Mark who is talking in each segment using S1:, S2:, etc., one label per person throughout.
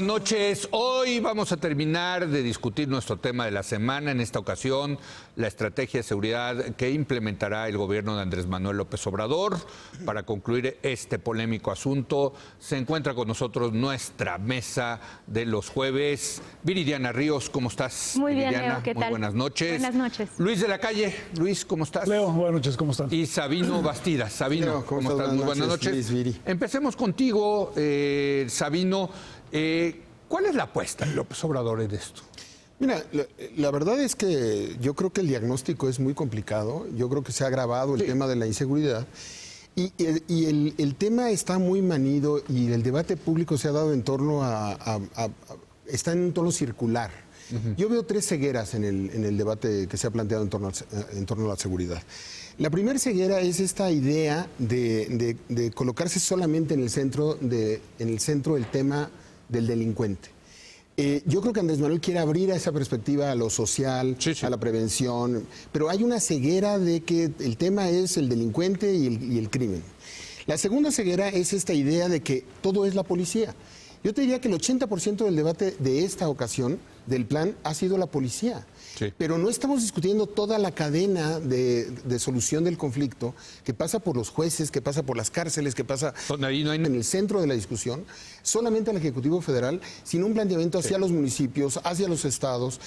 S1: buenas noches. Hoy vamos a terminar de discutir nuestro tema de la semana. En esta ocasión, la estrategia de seguridad que implementará el gobierno de Andrés Manuel López Obrador. Para concluir este polémico asunto, se encuentra con nosotros nuestra mesa de los jueves. Viridiana Ríos, ¿cómo estás?
S2: Muy bien,
S1: Viridiana,
S2: Leo, ¿qué tal?
S1: Muy buenas noches.
S2: Buenas noches.
S1: Luis de la Calle. Luis, ¿cómo estás?
S3: Leo, buenas noches, ¿cómo estás?
S1: Y Sabino Bastidas. Sabino,
S4: Leo,
S1: ¿cómo estás? Muy buenas noches.
S4: Luis, Viri.
S1: Empecemos contigo, Sabino. ¿Cuál es la apuesta de López Obrador en esto?
S4: Mira, la verdad es que yo creo que el diagnóstico es muy complicado. Yo creo que se ha agravado el tema de la inseguridad. Y el tema está muy manido y el debate público se ha dado en torno está en un tono circular. Yo veo tres cegueras en el debate que se ha planteado en torno a la seguridad. La primera ceguera es esta idea de colocarse solamente en el centro del tema del delincuente. Yo creo que Andrés Manuel quiere abrir a esa perspectiva a lo social, a la prevención, pero hay una ceguera de que el tema es el delincuente y el crimen. La segunda ceguera es esta idea de que todo es la policía. Yo te diría que el 80% del debate de esta ocasión, del plan, ha sido la policía. Sí. Pero no estamos discutiendo toda la cadena de solución del conflicto que pasa por los jueces, que pasa por las cárceles, que pasa en el centro de la discusión, solamente al Ejecutivo Federal, sin un planteamiento hacia los municipios, hacia los estados,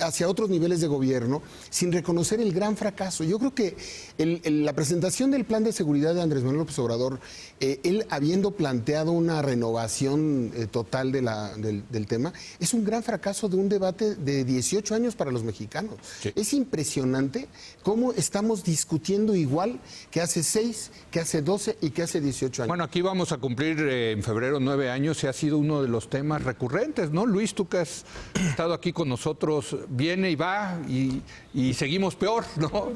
S4: hacia otros niveles de gobierno, sin reconocer el gran fracaso. Yo creo que la presentación del plan de seguridad de Andrés Manuel López Obrador, él habiendo planteado una renovación total del tema, es un gran fracaso de un debate de 18 años para los mexicanos. Sí. Es impresionante cómo estamos discutiendo igual que hace 6, que hace 12 y que hace 18 años.
S1: Bueno, aquí vamos a cumplir en febrero 9 años y ha sido uno de los temas recurrentes, ¿no? Luis, tú que has estado aquí con nosotros, viene y va y seguimos peor, ¿no?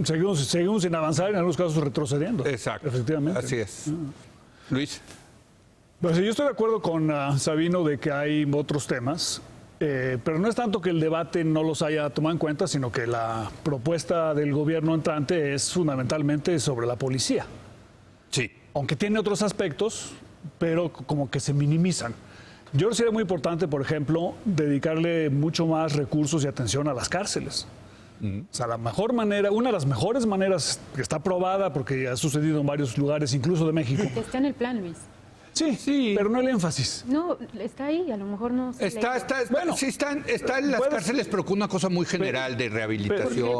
S3: Seguimos sin avanzar, en algunos casos retrocediendo.
S1: Exacto.
S3: Efectivamente.
S1: Así es. Luis.
S3: Pues yo estoy de acuerdo con Sabino de que hay otros temas. Pero no es tanto que el debate no los haya tomado en cuenta, sino que la propuesta del gobierno entrante es fundamentalmente sobre la policía.
S1: Sí.
S3: Aunque tiene otros aspectos, pero como que se minimizan. Yo creo que sería muy importante, por ejemplo, dedicarle mucho más recursos y atención a las cárceles. O sea, la mejor manera, una de las mejores maneras que está probada, porque ha sucedido en varios lugares, incluso de México.
S2: Está en el plan, Luis.
S3: Sí, pero no el énfasis.
S2: No, está ahí, a lo mejor no.
S1: Bueno, sí está en las cárceles, pero con una cosa muy general de rehabilitación.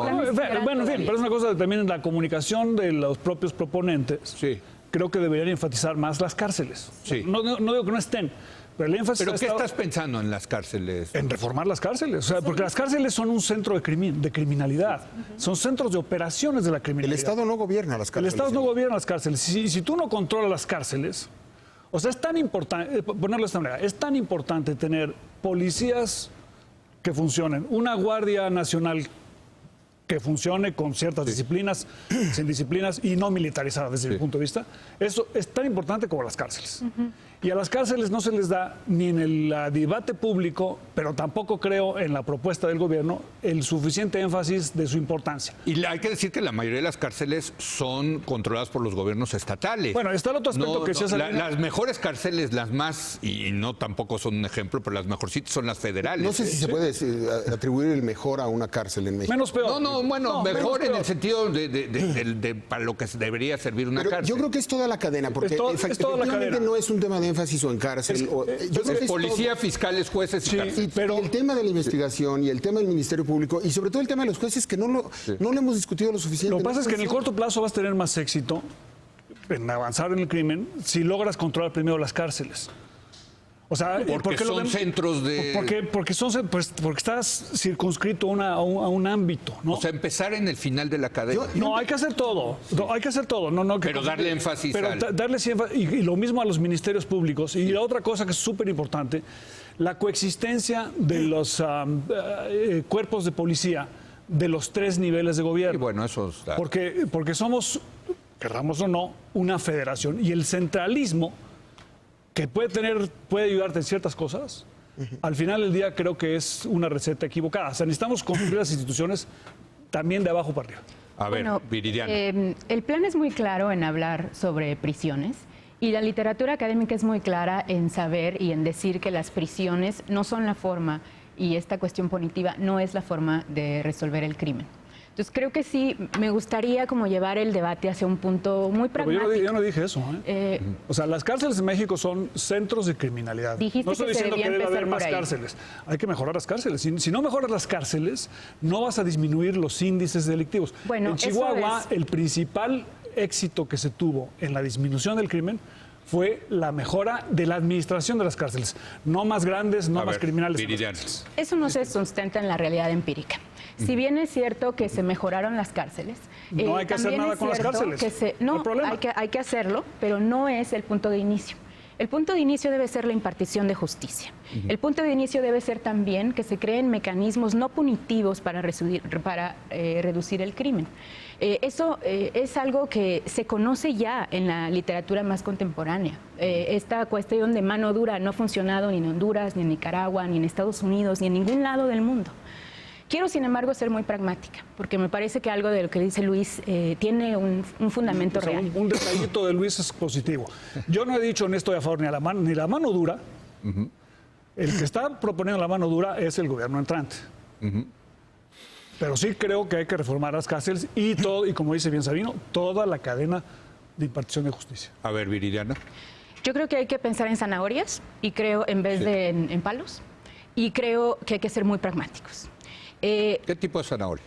S3: Bueno, en fin, pero es una cosa también en la comunicación de los propios proponentes.
S1: Sí.
S3: Creo que deberían enfatizar más las cárceles.
S1: Sí.
S3: No digo que no estén, pero el énfasis.
S1: ¿Pero qué estás pensando en las cárceles?
S3: En reformar las cárceles. O sea, porque las cárceles son un centro de criminalidad. Son centros de operaciones de la criminalidad.
S4: El Estado no gobierna las cárceles.
S3: El Estado no gobierna las cárceles. Si tú no controlas las cárceles. O sea, es tan importante, ponerlo de esta manera, es tan importante tener policías que funcionen, una Guardia Nacional que funcione con ciertas disciplinas, sin disciplinas y no militarizada desde mi punto de vista. Eso es tan importante como las cárceles. Y a las cárceles no se les da ni en el debate público, pero tampoco creo en la propuesta del gobierno, el suficiente énfasis de su importancia.
S1: Y hay que decir que la mayoría de las cárceles son controladas por los gobiernos estatales.
S3: Bueno, está el otro aspecto que se hace.
S1: Las mejores cárceles, las más, y no tampoco son un ejemplo, pero las mejorcitas son las federales.
S4: No sé si se puede atribuir el mejor a una cárcel en México.
S3: Menos peor.
S1: Mejor en el sentido de para lo que debería servir una cárcel.
S4: Yo creo que es toda la cadena, porque efectivamente no es un tema de énfasis o en cárcel.
S1: Es policía, fiscales, jueces y cárcel.
S4: Pero el tema de la investigación y el tema del Ministerio Público y sobre todo el tema de los jueces que no lo hemos discutido lo suficiente.
S3: Lo que pasa es que en el corto plazo vas a tener más éxito en avanzar en el crimen si logras controlar primero las cárceles. O sea,
S1: porque son centros de...
S3: Porque estás circunscrito a un ámbito, ¿no?
S1: O sea, empezar en el final de la cadena.
S3: No, hay que hacer todo. Hay que hacer todo.
S1: Pero darle énfasis
S3: y lo mismo a los ministerios públicos. Y la otra cosa que es súper importante, la coexistencia de los cuerpos de policía de los 3 niveles de gobierno.
S1: Y bueno, eso está...
S3: Porque somos, querramos o no, una federación. Y el centralismo que puede ayudarte en ciertas cosas, al final del día creo que es una receta equivocada. O sea, necesitamos construir las instituciones también de abajo para arriba.
S1: A ver, Viridiana.
S2: El plan es muy claro en hablar sobre prisiones Y la literatura académica es muy clara en saber y en decir que las prisiones no son la forma, y esta cuestión punitiva no es la forma de resolver el crimen. Entonces creo que sí, me gustaría como llevar el debate hacia un punto muy pragmático.
S3: Pero yo no dije eso. O sea, las cárceles en México son centros de criminalidad.
S2: Dijiste
S3: no estoy
S2: que se
S3: diciendo que
S2: debía
S3: debe haber
S2: empezar
S3: más
S2: por ahí.
S3: cárceles. Hay que mejorar las cárceles. Si no mejoras las cárceles, no vas a disminuir los índices delictivos.
S2: Bueno,
S3: en
S2: eso
S3: Chihuahua,
S2: es.
S3: el principal éxito que se tuvo en la disminución del crimen fue la mejora de la administración de las cárceles. No más grandes, no
S1: A
S3: más
S1: ver,
S3: criminales. en las
S1: Viridiana.
S3: cárceles.
S2: Eso no se sustenta en la realidad empírica. Si bien es cierto que se mejoraron las cárceles,
S3: No hay que hacer
S2: también
S3: nada
S2: es
S3: con las
S2: cierto
S3: cárceles.
S2: que
S3: No hay
S2: no,
S3: problema.
S2: hay que hacerlo, pero no es el punto de inicio. El punto de inicio debe ser la impartición de justicia. El punto de inicio debe ser también que se creen mecanismos no punitivos para reducir el crimen. Eso es algo que se conoce ya en la literatura más contemporánea. Esta cuestión de mano dura no ha funcionado ni en Honduras, ni en Nicaragua, ni en Estados Unidos, ni en ningún lado del mundo. Quiero, sin embargo, ser muy pragmática, porque me parece que algo de lo que dice Luis tiene un fundamento
S3: O sea,
S2: real.
S3: un detallito de Luis es positivo. Yo no he dicho ni estoy a favor ni la mano dura. El que está proponiendo la mano dura es el gobierno entrante. Pero sí creo que hay que reformar las cárceles y todo, y como dice bien Sabino, toda la cadena de impartición de justicia.
S1: A ver, Viridiana.
S2: Yo creo que hay que pensar en zanahorias y creo en vez de en palos, y creo que hay que ser muy pragmáticos.
S1: ¿Qué tipo de zanahoria?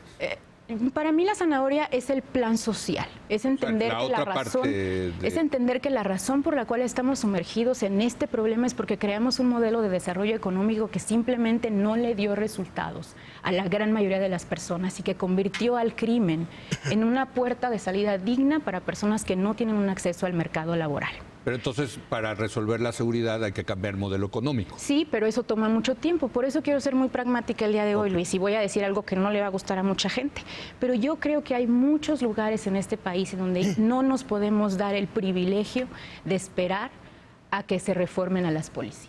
S2: Para mí la zanahoria es el plan social, es entender
S1: la
S2: que la
S1: otra
S2: razón,
S1: parte de-
S2: es entender que la razón por la cual estamos sumergidos en este problema es porque creamos un modelo de desarrollo económico que simplemente no le dio resultados a la gran mayoría de las personas y que convirtió al crimen en una puerta de salida digna para personas que no tienen un acceso al mercado laboral.
S1: Pero entonces, para resolver la seguridad hay que cambiar el modelo económico.
S2: Sí, pero eso toma mucho tiempo. Por eso quiero ser muy pragmática el día de hoy, Luis, y voy a decir algo que no le va a gustar a mucha gente. Pero yo creo que hay muchos lugares en este país en donde no nos podemos dar el privilegio de esperar a que se reformen a las policías.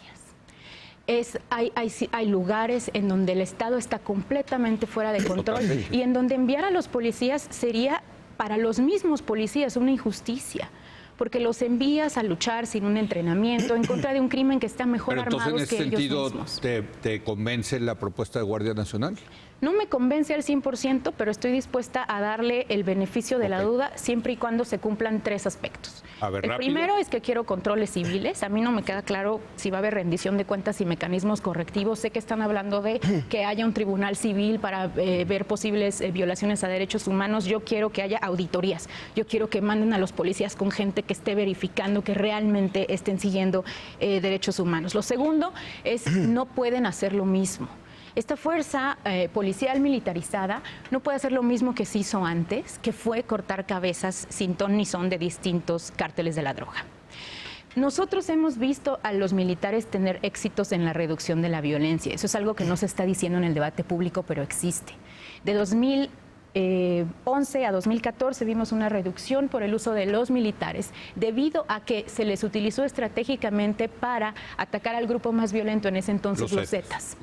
S2: Hay lugares en donde el Estado está completamente fuera de control
S1: Totalmente.
S2: y en donde enviar a los policías sería para los mismos policías una injusticia. Porque los envías a luchar sin un entrenamiento en contra de un crimen que está mejor
S1: Pero entonces,
S2: armados
S1: en ese
S2: que ellos
S1: sentido,
S2: mismos.
S1: ¿te convence la propuesta de Guardia Nacional?
S2: No me convence al 100%, pero estoy dispuesta a darle el beneficio de la duda siempre y cuando se cumplan 3 aspectos.
S1: A ver,
S2: El
S1: rápido.
S2: primero es que quiero controles civiles. A mí no me queda claro si va a haber rendición de cuentas y mecanismos correctivos. Sé que están hablando de que haya un tribunal civil para ver posibles violaciones a derechos humanos. Yo quiero que haya auditorías. Yo quiero que manden a los policías con gente que esté verificando que realmente estén siguiendo derechos humanos. Lo segundo es no pueden hacer lo mismo. Esta fuerza policial militarizada no puede hacer lo mismo que se hizo antes, que fue cortar cabezas sin ton ni son de distintos cárteles de la droga. Nosotros hemos visto a los militares tener éxitos en la reducción de la violencia. Eso es algo que no se está diciendo en el debate público, pero existe. De 2011 a 2014 vimos una reducción por el uso de los militares debido a que se les utilizó estratégicamente para atacar al grupo más violento en ese entonces, los Zetas.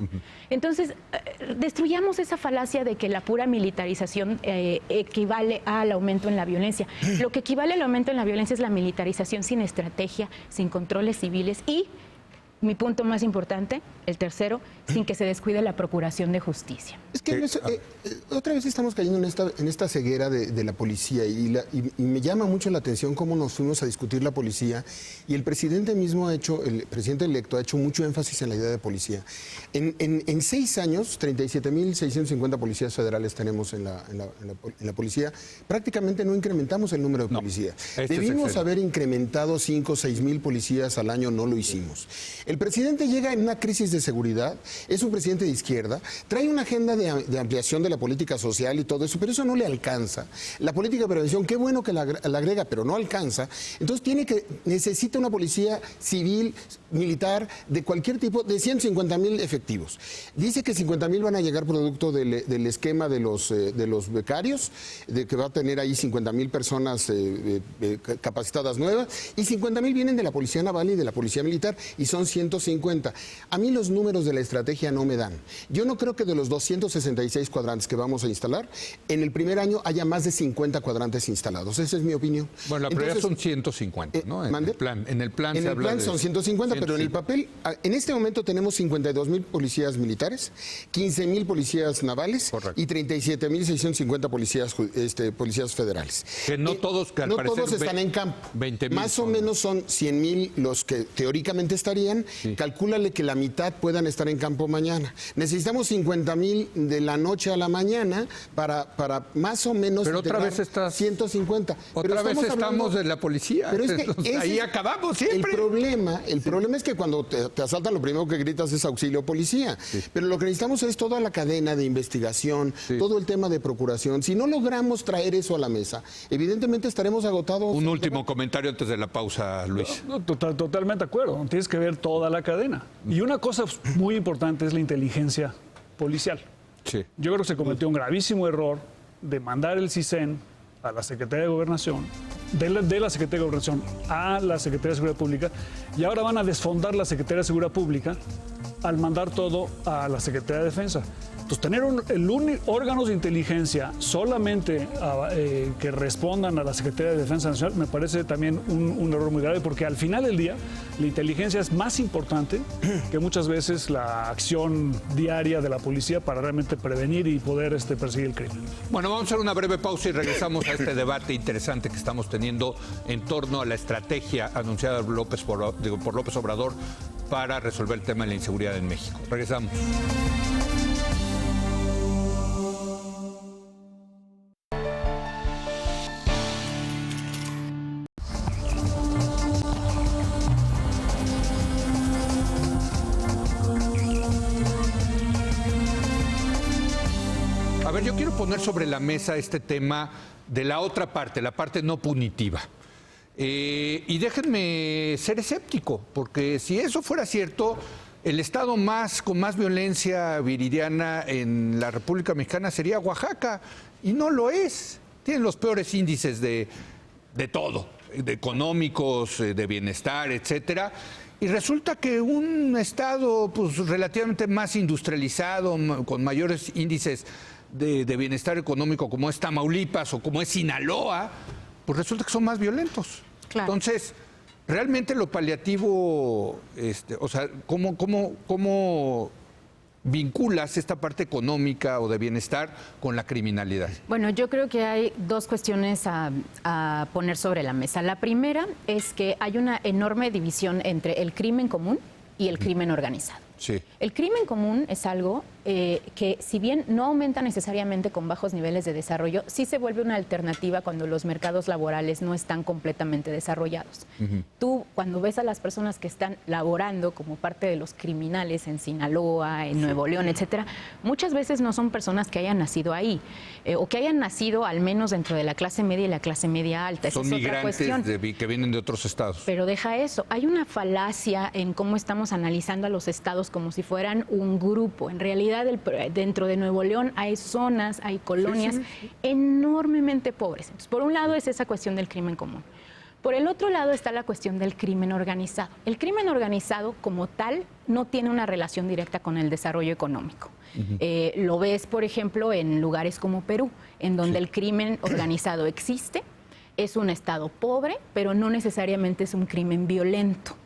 S2: Entonces, destruyamos esa falacia de que la pura militarización equivale al aumento en la violencia. Lo que equivale al aumento en la violencia es la militarización sin estrategia, sin controles civiles y, mi punto más importante, el tercero, sin que se descuide la procuración de justicia.
S4: Es que otra vez estamos cayendo en esta ceguera de la policía y me llama mucho la atención cómo nos fuimos a discutir la policía y el presidente mismo el presidente electo ha hecho mucho énfasis en la idea de policía. En 6 años, 37.650 policías federales tenemos en la policía. Prácticamente no incrementamos el número de policías. Debimos haber incrementado 5 o 6.000 policías al año, no lo hicimos. El presidente llega en una crisis de seguridad, es un presidente de izquierda, trae una agenda de ampliación de la política social y todo eso, pero eso no le alcanza. La política de prevención, qué bueno que la agrega, pero no alcanza. Entonces necesita una policía civil, militar, de cualquier tipo, de 150.000 efectivos. Dice que 50.000 van a llegar producto del esquema de los becarios, de que va a tener ahí 50.000 personas capacitadas nuevas, y 50.000 vienen de la Policía Naval y de la Policía Militar, y son 150. A mí los números de la estrategia no me dan. Yo no creo que de los 266 cuadrantes que vamos a instalar, en el primer año haya más de 50 cuadrantes instalados. Esa es mi opinión.
S1: Bueno, la prioridad son 150, ¿no? En el plan se habla de
S4: son 150, pero en el papel, en este momento tenemos 52,000 policías militares, 15,000 policías navales.
S1: Correcto.
S4: Y 37,650 policías federales.
S1: Que no todos, que al
S4: no
S1: parecer
S4: todos están en campo.
S1: 20,000
S4: más o menos son 100,000 los que teóricamente estarían.
S1: Sí.
S4: Calcúlale que la mitad puedan estar en campo mañana. Necesitamos 50,000 de la noche a la mañana para más o menos.
S1: Pero otra vez estás
S4: 150.
S1: Otra vez estamos de la policía.
S4: Pero es que
S1: ahí acabamos siempre.
S4: El problema es que cuando te asaltan, lo primero que gritas es auxilio policía. Sí. Pero lo que necesitamos es toda la cadena de investigación, todo el tema de procuración. Si no logramos traer eso a la mesa, evidentemente estaremos agotados.
S1: Un último comentario antes de la pausa, Luis.
S3: Totalmente de acuerdo. Tienes que ver toda la cadena. Y una cosa muy importante es la inteligencia policial.
S1: Sí.
S3: Yo creo que se cometió un gravísimo error de mandar el CISEN a la Secretaría de Gobernación, de la Secretaría de Gobernación a la Secretaría de Seguridad Pública, y ahora van a desfondar la Secretaría de Seguridad Pública al mandar todo a la Secretaría de Defensa. Entonces, tener órganos de inteligencia solamente que respondan a la Secretaría de Defensa Nacional me parece también un error muy grave, porque al final del día la inteligencia es más importante que muchas veces la acción diaria de la policía para realmente prevenir y poder perseguir el crimen.
S1: Bueno, vamos a hacer una breve pausa y regresamos a este debate interesante que estamos teniendo en torno a la estrategia anunciada por López Obrador para resolver el tema de la inseguridad en México. Regresamos. A ver, yo quiero poner sobre la mesa este tema de la otra parte, la parte no punitiva. Y déjenme ser escéptico, porque si eso fuera cierto, el estado con más violencia viridiana en la República Mexicana sería Oaxaca, y no lo es. Tienen los peores índices de todo, de económicos, de bienestar, etcétera. Y resulta que un estado pues, relativamente más industrializado, con mayores índices de bienestar económico, como es Tamaulipas o como es Sinaloa, pues resulta que son más violentos. Claro. Entonces, realmente lo paliativo, o sea, ¿cómo vinculas esta parte económica o de bienestar con la criminalidad?
S2: Bueno, yo creo que hay dos cuestiones a poner sobre la mesa. La primera es que hay una enorme división entre el crimen común y el crimen organizado.
S1: Sí.
S2: El crimen común es algo que, si bien no aumenta necesariamente con bajos niveles de desarrollo, sí se vuelve una alternativa cuando los mercados laborales no están completamente desarrollados. Tú, cuando ves a las personas que están laborando como parte de los criminales en Sinaloa, en Nuevo León, etcétera, muchas veces no son personas que hayan nacido ahí o que hayan nacido al menos dentro de la clase media y la clase media alta.
S1: Son migrantes que vienen de otros estados.
S2: Pero deja eso. Hay una falacia en cómo estamos analizando a los estados como si fueran un grupo. En realidad, dentro de Nuevo León hay zonas, hay colonias enormemente pobres. Entonces, por un lado es esa cuestión del crimen común. Por el otro lado está la cuestión del crimen organizado. El crimen organizado como tal no tiene una relación directa con el desarrollo económico. Lo ves, por ejemplo, en lugares como Perú, en donde el crimen organizado existe, es un estado pobre, pero no necesariamente es un crimen violento.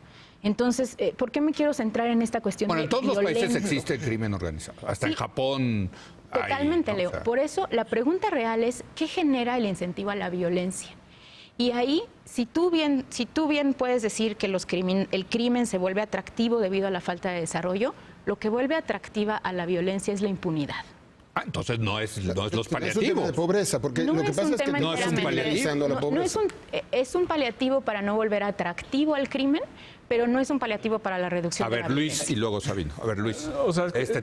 S2: Entonces, ¿por qué me quiero centrar en esta cuestión de
S1: violencia? Bueno, en todos los países existe el crimen organizado, hasta en Japón.
S2: Totalmente, Leo. Por eso, la pregunta real es, ¿qué genera el incentivo a la violencia? Y ahí, si tú bien puedes decir que el crimen se vuelve atractivo debido a la falta de desarrollo, lo que vuelve atractiva a la violencia es la impunidad.
S1: Entonces no es los paliativos.
S4: Es un tema de pobreza, porque
S2: no
S4: lo que pasa es que
S1: no es un paliativo.
S4: La pobreza.
S2: Es un paliativo para no volver atractivo al crimen, pero no es un paliativo para la reducción de la
S1: Luis
S2: violencia.
S1: Y luego Sabino. A ver, Luis,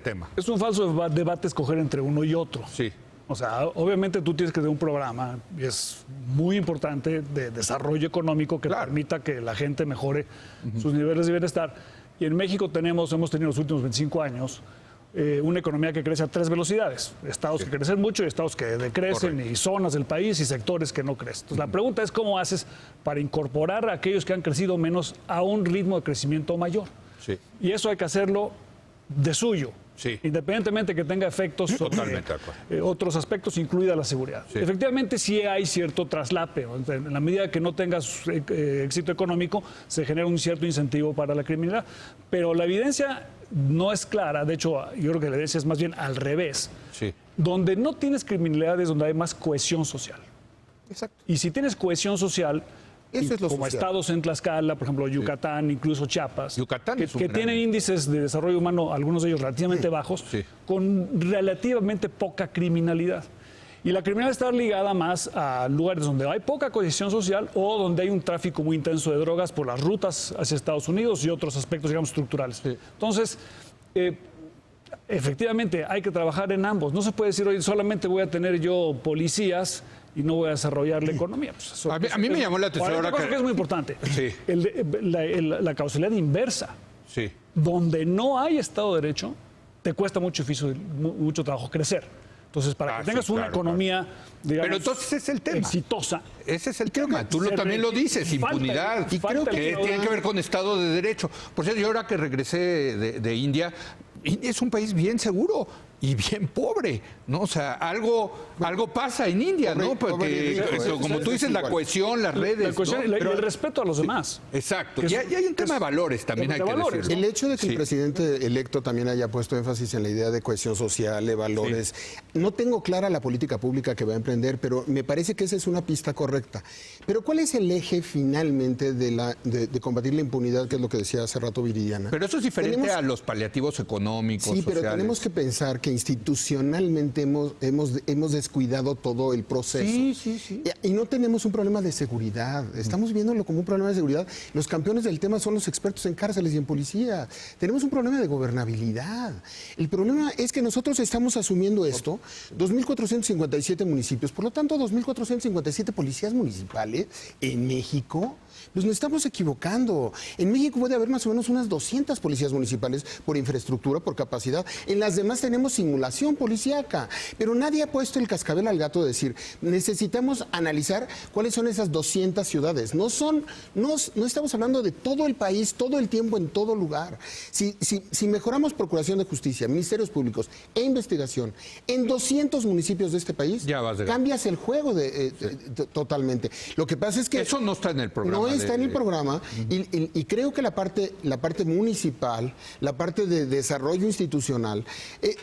S1: tema.
S3: Es un falso debate escoger entre uno y otro.
S1: Sí.
S3: O sea, obviamente tú tienes que tener un programa, y es muy importante, de desarrollo económico que permita que la gente mejore sus niveles de bienestar. Y en México hemos tenido los últimos 25 años una economía que crece a 3 velocidades. Estados que crecen mucho y estados que decrecen. Correcto. Y zonas del país y sectores que no crecen. Entonces, la pregunta es cómo haces para incorporar a aquellos que han crecido menos a un ritmo de crecimiento mayor.
S1: Sí.
S3: Y eso hay que hacerlo de suyo.
S1: Sí.
S3: Independientemente que tenga efectos sobre
S1: Totalmente de acuerdo.
S3: otros aspectos, incluida la seguridad.
S1: Sí.
S3: Efectivamente, sí hay cierto traslape. En la medida que no tengas éxito económico, se genera un cierto incentivo para la criminalidad. Pero la evidencia no es clara. De hecho, yo creo que la evidencia es más bien al revés.
S1: Sí.
S3: Donde no tienes criminalidad es donde hay más cohesión social.
S4: Exacto.
S3: Y si tienes cohesión social,
S4: Eso es lo
S3: como
S4: social.
S3: estados en Tlaxcala, por ejemplo, Yucatán, incluso Chiapas,
S1: Yucatán
S3: que,
S1: es un
S3: que
S1: gran-
S3: tienen índices de desarrollo humano, algunos de ellos relativamente bajos,
S1: Sí.
S3: con relativamente poca criminalidad. Y la criminalidad está ligada más a lugares donde hay poca cohesión social o donde hay un tráfico muy intenso de drogas por las rutas hacia Estados Unidos y otros aspectos, digamos, estructurales. Entonces, efectivamente, hay que trabajar en ambos. No se puede decir, oye, solamente voy a tener yo policías y no voy a desarrollar la economía. Pues eso-
S1: A mí me llamó la atención
S3: Ahora,
S1: ahora
S3: otra cosa
S1: que-
S3: que es muy importante.
S1: Sí.
S3: La causalidad inversa.
S1: Sí.
S3: Donde no hay Estado de Derecho, te cuesta mucho trabajo crecer. Entonces, para que
S1: Sí,
S3: tengas una
S1: claro,
S3: economía, digamos,
S1: Pero entonces es el tema.
S3: exitosa,
S1: Ese es el tema. Tú
S3: se
S1: también lo dices,
S3: falta-
S1: impunidad.
S3: y creo
S1: que
S3: que-
S1: tiene que ver con Estado de Derecho. Por cierto, yo ahora que regresé de India, India es un país bien seguro y bien pobre, ¿no? O sea, algo pasa en India,
S4: pobre-
S1: ¿no?
S4: pobre y
S1: Porque,
S4: rico,
S1: como tú dices, la
S4: igual.
S1: cohesión, las redes,
S3: la cohesión
S1: ¿no?
S3: y el respeto a los demás.
S1: Exacto.
S3: Que
S1: Y
S3: es-
S1: hay un tema de valores también,
S3: de
S1: hay que
S3: valores,
S1: decirlo.
S4: El hecho de que
S1: Sí.
S4: el presidente electo también haya puesto énfasis en la idea de cohesión social, de valores. No tengo clara la política pública que va a emprender, pero me parece que esa es una pista correcta. Pero ¿cuál es el eje finalmente de combatir la impunidad, que es lo que decía hace rato Viridiana?
S1: Pero eso es diferente
S4: Tenemos-
S1: a los paliativos económicos,
S4: Sí, pero
S1: sociales.
S4: tenemos que pensar que institucionalmente hemos descuidado todo el proceso.
S1: Sí.
S4: Y no tenemos un problema de seguridad. Estamos viéndolo como un problema de seguridad. Los campeones del tema son los expertos en cárceles y en policía. Tenemos un problema de gobernabilidad. El problema es que nosotros estamos asumiendo esto, 2.457 municipios, por lo tanto 2.457 policías municipales en México. Pues nos estamos equivocando. En México puede haber más o menos unas 200 policías municipales por infraestructura, por capacidad. En las demás tenemos simulación policíaca. Pero nadie ha puesto el cascabel al gato de decir, necesitamos analizar cuáles son esas 200 ciudades. No estamos hablando de todo el país, todo el tiempo, en todo lugar. Si mejoramos Procuración de Justicia, Ministerios Públicos e Investigación en 200 municipios de este país,
S1: Ya vas de-
S4: cambias el juego totalmente. Lo que pasa es que...
S1: Eso no está en el programa.
S4: No está en el programa y creo que la parte municipal, la parte de desarrollo institucional,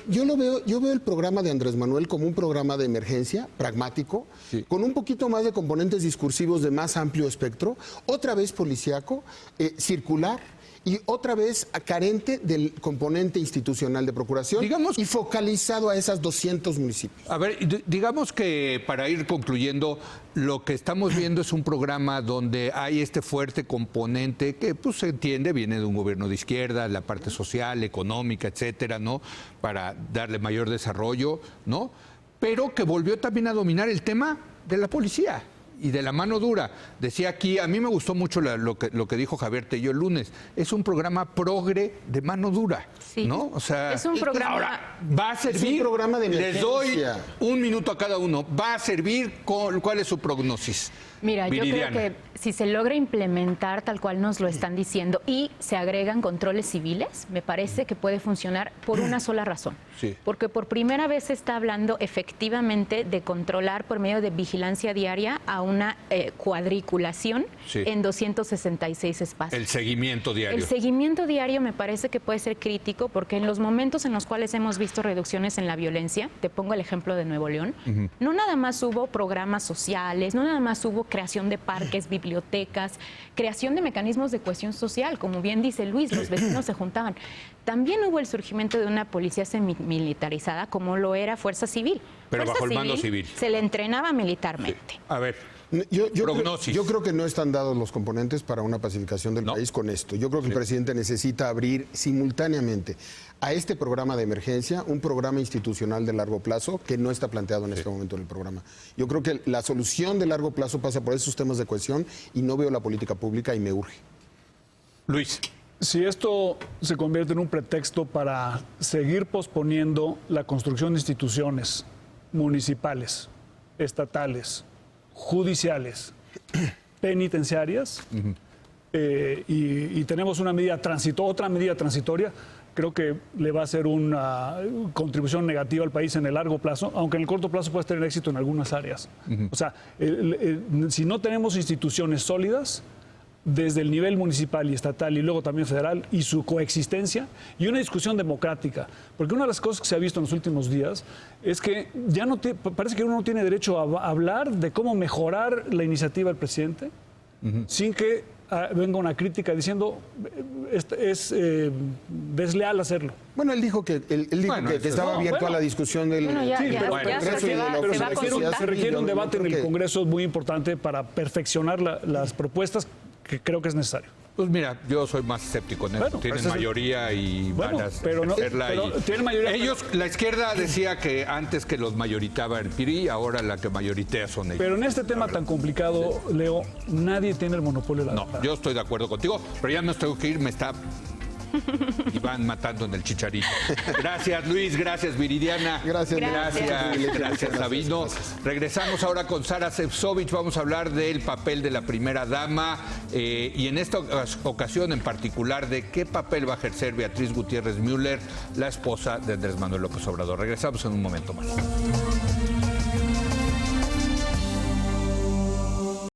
S4: yo veo el programa de Andrés Manuel como un programa de emergencia pragmático,
S1: Sí.
S4: con un poquito más de componentes discursivos de más amplio espectro, otra vez policíaco, circular. Y otra vez carente del componente institucional de procuración
S1: Digamos-
S4: y focalizado a esas 200 municipios.
S1: A ver, digamos que para ir concluyendo, lo que estamos viendo es un programa donde hay este fuerte componente que pues se entiende, viene de un gobierno de izquierda, la parte social, económica, etcétera, ¿no? Para darle mayor desarrollo, ¿no? Pero que volvió también a dominar el tema de la policía y de la mano dura. Decía aquí, a mí me gustó mucho lo que dijo Javier Tello el lunes, es un programa progre de mano dura,
S2: Sí.
S1: ¿no? O sea,
S2: Es un programa-
S1: ahora, va a servir,
S4: un programa de
S1: les doy
S4: emergencia.
S1: un minuto a cada uno, va a servir, ¿cuál es su prognosis?
S2: Mira, yo creo
S1: Viridiana.
S2: que si se logra implementar tal cual nos lo están diciendo y se agregan controles civiles, me parece que puede funcionar por una sola razón.
S1: Sí.
S2: Porque por primera vez se está hablando efectivamente de controlar por medio de vigilancia diaria a una cuadriculación
S1: Sí.
S2: en 266 espacios.
S1: El seguimiento diario.
S2: El seguimiento diario me parece que puede ser crítico porque en los momentos en los cuales hemos visto reducciones en la violencia, te pongo el ejemplo de Nuevo León, no nada más hubo programas sociales, no nada más hubo creación de parques, bibliotecas, creación de mecanismos de cohesión social, como bien dice Luis, los vecinos se juntaban. También hubo el surgimiento de una policía semimilitarizada como lo era Fuerza Civil.
S1: Pero
S2: Fuerza
S1: bajo el mando civil.
S2: Se le entrenaba militarmente.
S1: A ver,
S4: Prognosis.
S1: Prognosis.
S4: Yo creo que no están dados los componentes para una pacificación del
S1: No.
S4: país con esto. Yo creo que el presidente necesita abrir simultáneamente a este programa de emergencia un programa institucional de largo plazo que no está planteado en este momento en el programa. Yo creo que la solución de largo plazo pasa por esos temas de cohesión y no veo la política pública y me urge.
S1: Luis.
S3: Si esto se convierte en un pretexto para seguir posponiendo la construcción de instituciones municipales, estatales, judiciales, penitenciarias, y tenemos otra medida transitoria, creo que le va a hacer una contribución negativa al país en el largo plazo, aunque en el corto plazo puede tener éxito en algunas áreas. O sea, si no tenemos instituciones sólidas, desde el nivel municipal y estatal y luego también federal, y su coexistencia, y una discusión democrática. Porque una de las cosas que se ha visto en los últimos días es que ya no parece que uno no tiene derecho a hablar de cómo mejorar la iniciativa del presidente sin que venga una crítica diciendo es desleal hacerlo.
S4: Bueno, él dijo que estaba abierto a la discusión del Congreso y de la oficina.
S3: Se requiere un debate en el Congreso muy importante para perfeccionar las propuestas que creo que es necesario.
S1: Pues mira, yo soy más escéptico en esto. Tienen mayoría y van a hacerla.
S3: Tienen mayoría.
S1: La izquierda decía que antes que los mayoritaba el PRI, ahora la que mayoritea son ellos.
S3: Pero en este tema tan complicado, Leo, nadie tiene el monopolio de la verdad.
S1: Yo estoy de acuerdo contigo, pero ya me tengo que ir, me está Iván matando en el Chicharito. Gracias, Luis, gracias, Viridiana.
S4: Gracias
S1: Sabino.
S4: Gracias.
S1: Regresamos ahora con Sara Sefcovic. Vamos a hablar del papel de la primera dama y en esta ocasión en particular de qué papel va a ejercer Beatriz Gutiérrez Müller, la esposa de Andrés Manuel López Obrador. Regresamos en un momento más.